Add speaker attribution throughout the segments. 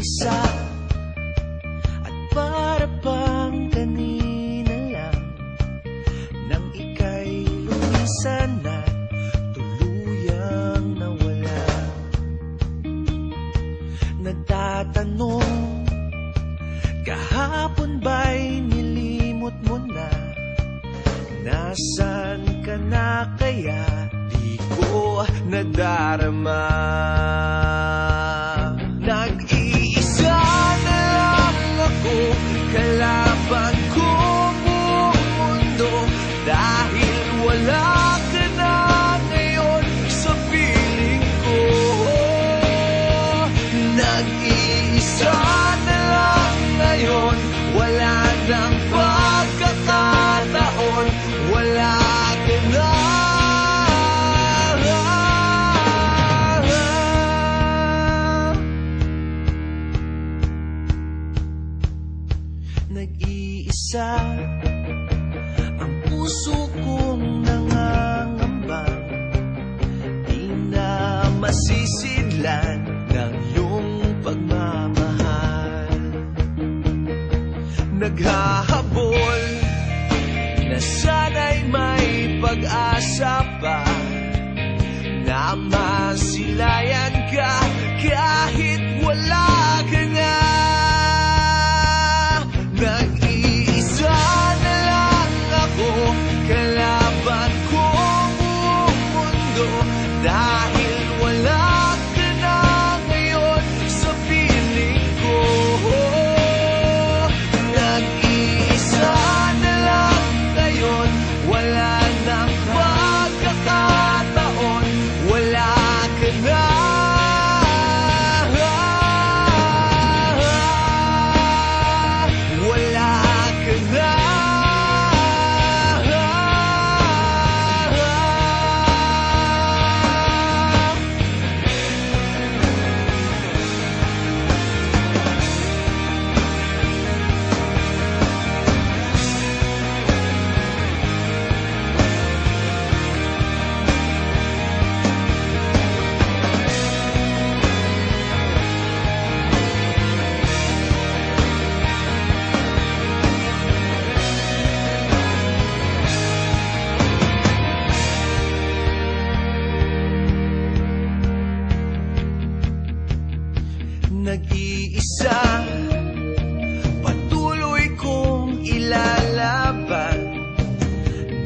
Speaker 1: nag-iisa at para bang kanina lang nang ika'y lumisan na tuluyang nawala. Nagtatanong, kahapon ba'y nilimot mo na? Nasaan ka na kaya? Di ko nadarama. Nag-iisa na lang ako, kalaban ko buong mundo. Dahil wala ka na ngayon sa piling ko. Nag-iisa na lang ngayon, wala nang pagkakataon. Wala ka na. Nag-iisa ang puso kong nangangambang di na masisidlan ng iyong pagmamahal. Naghahabol na sana'y may pag-asa pa na masilayan ka kahit wala ka nga. Nag-iisa na lang ako, kalaban ko buong mundo. Dahil wala ka na ngayon sa piling ko. Nag-iisa na lang ngayon, wala nang pagkakataon. Wala ka na. Wala ka na. Nag-iisa, patuloy kong ilalaban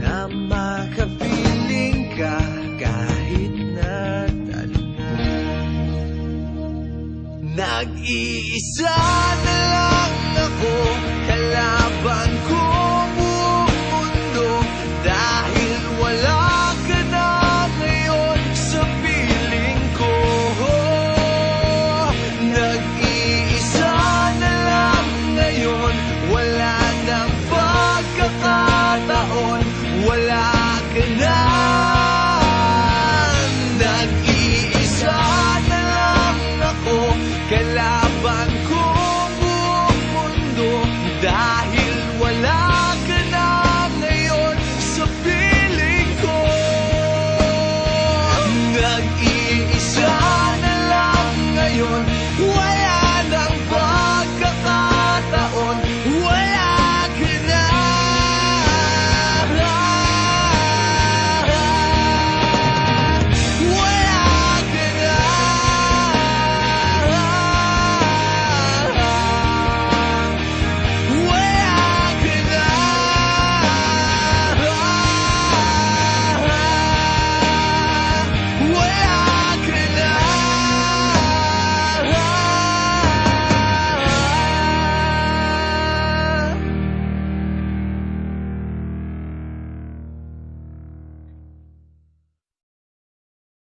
Speaker 1: na makapiling ka kahit na talo na. Nag-iisa na lang ako, kalaban ko